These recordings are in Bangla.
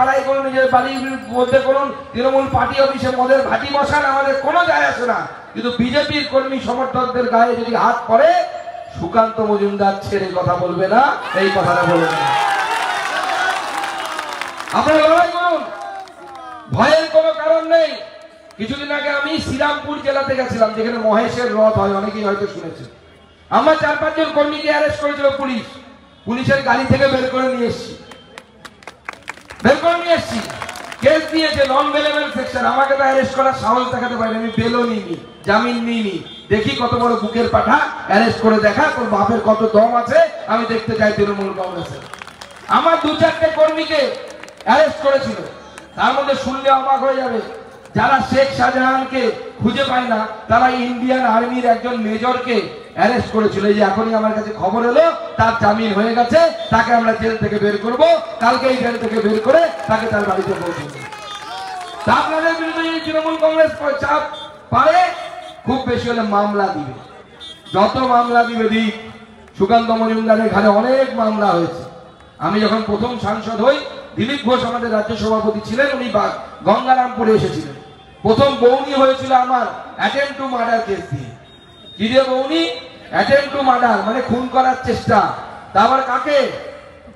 পাড়ায় করুন, নিজের বাড়ির মধ্যে করুন, তৃণমূল পার্টি অফিসে মদের ভাটি বসান, আমাদের কোনো যায় আসে না। কিন্তু বিজেপির কর্মী সমর্থকদের গায়ে যদি হাত পড়ে, সুকান্ত মজুমদার ছেড়ে কথা বলবে না, এই কথাটা বলবে না। আপনারা লড়াই করুন, ভয়ের কোনো কারণ নেই। কিছুদিন আগে আমি শ্রীরামপুর জেলাতে গেছিলাম, যেখানে মহেশের রথ হয়, অনেকেই হয়তো শুনেছেন। আমার 4-5 জন কর্মীকে অ্যারেস্ট করেছিল পুলিশ। পুলিশের গাড়ি থেকে বের করে নিয়ে এসছি, কেস দিয়েছে নন বেলেবল সেকশন। আমাকে তো অ্যারেস্ট করার সাহস দেখাতে পারেনি, আমি বেলও নিইনি, জামিন নিইনি। দেখি কত বড় বুকের পাঠা, অ্যারেস্ট করে দেখা তোর বাপের কত দম আছে, আমি দেখতে চাই তৃণমূল কংগ্রেসের। আমার 2-4টে কর্মীকে অ্যারেস্ট করেছিল। তার মধ্যে শুনলে অবাক হয়ে যাবে, যারা শেখ শাহজাহানকে খুঁজে পায় না, তারা ইন্ডিয়ান আর্মির একজন মেজরকে অ্যারেস্ট করেছিল। এই যে এখনই আমার কাছে খবর এলো, তার জামিন হয়ে গেছে, তাকে আমরা জেল থেকে বের করব, কালকে এই জেল থেকে বের করে তাকে তার বাড়িতে পৌঁছে দেব। আপনাদের বিরুদ্ধে যদি তৃণমূল কংগ্রেস চাপ পারে, খুব বেশি হলে মামলা দিবে, যত মামলা দিবে দিক। সুকান্ত মজুমদারের ঘাড়ে অনেক মামলা হয়েছে। আমি যখন প্রথম সাংসদ হই, দিলীপ ঘোষ আমাদের রাজ্য সভাপতি ছিলেন, উনি গঙ্গারামপুরে এসেছিলেন। প্রথম বৌনি হয়েছিল আমার অ্যাটেম্প টু মার্ডার কেস দিয়ে। কি দিয়ে বৌনি? অ্যাটেম্প টু মার্ডার, মানে খুন করার চেষ্টা। তারপর কাকে?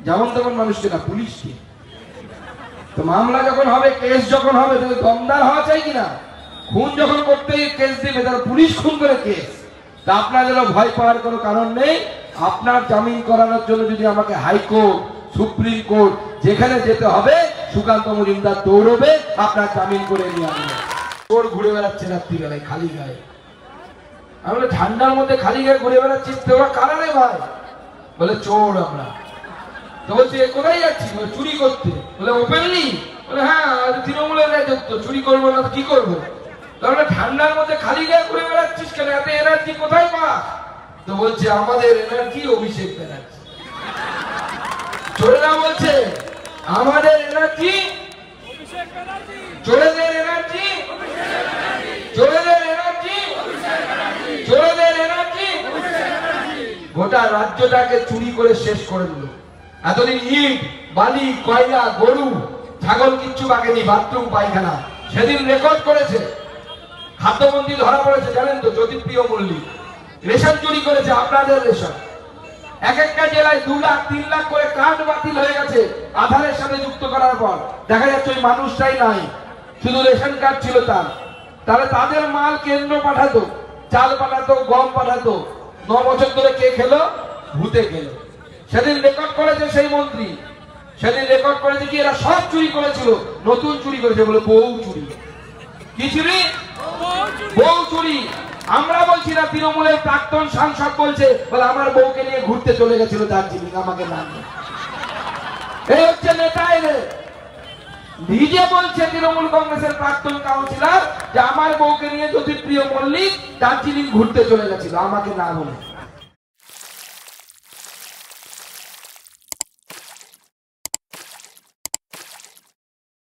যেমন তেমন মানুষকে না, পুলিশকে। তো মামলা যখন হবে, কেস যখন হবে, তাহলে দমদার হওয়া চাই কিনা? খুন যখন করতেই কেস দিবে, তাহলে পুলিশ খুন করে কেস। তা আপনাদেরও ভয় পাওয়ার কোনো কারণ নেই। আপনার জামিন করানোর জন্য যদি আমাকে হাইকোর্ট, সুপ্রিম কোর্ট, যেখানে যেতে হবে, সুকান্ত মজুমদার দৌড়বে, আপনার জামিন করে নিয়ে আসবে। চোর ঘুরে বেড়াচ্ছে রাত্রিবেলায় খালি গায়ে। আমরা ঠান্ডার মধ্যে খালি গায়ে ঘুরে বেড়াচ্ছি, তোরা কারা রে ভাই? বলে চোর আমরা। তো বলছি কোথায় যাচ্ছি? চুরি করতে। বলে ওপেনলি? বলে হ্যাঁ, তৃণমূলের রাজত্ব, চুরি করবো না কি করবো? তাহলে ঠান্ডার মধ্যে খালি গায়ে ঘুরে বেড়াচ্ছিস কেন? এত এনার্জি কোথায় পাস? তো বলছে আমাদের এনার্জি অভিষেক ব্যানার্জি। চোরেরা বলছে আমাদের energy Abhishek Banerjee, চোরেদের energy চোরেদের energy চোরেদের energy. গোটা রাজ্যটাকে চুরি করে শেষ করে দিল। এতদিন ইট, বালি, কয়লা, গরু, ছাগল কিচ্ছু বাগেনি, বাথরুম, পায়খানা। সেদিন রেকর্ড করেছে, খাদ্যমন্ত্রী ধরা পড়েছে, জানেন তো, জ্যোতিপ্রিয় মল্লিক। রেশন চুরি করেছে, আপনাদের রেশন। এক একটা জেলায় 2 লাখ 3 লাখ করে কার্ড বাতিল হয়ে গেছে আধারের সাথে যুক্ত করার পর। দেখা যাচ্ছে ওই মানুষটাই নাই, শুধু রেশন কার্ড ছিল তার। তাহলে তাদের মাল কেন্দ্র পাঠাতো, চাল পাঠাতো, গম পাঠাতো। 9 বছর ধরে কে খেলো? ভূতে খেলো। সেদিন রেকর্ড করেছে সেই মন্ত্রী, সেদিন রেকর্ড করেছে কি এরা সব চুরি করেছিল, নতুন চুরি করেছে বলে বউ চুরি। কি চুরি? বউ চুরি। আমরা বলছি না, তৃণমূলের প্রাক্তন সাংসদ বলছে, বলে আমার বউকে নিয়ে ঘুরতে চলে গেছিল দার্জিলিং, আমাকে না নিয়ে। এই হচ্ছে নেতা এদের। নিজে বলছে তৃণমূল কংগ্রেসের প্রাক্তন কাউন্সিলর যে আমার বউকে নিয়ে জ্যোতিপ্রিয় মল্লিক দার্জিলিং ঘুরতে চলে গেছিল, আমাকে না বলে।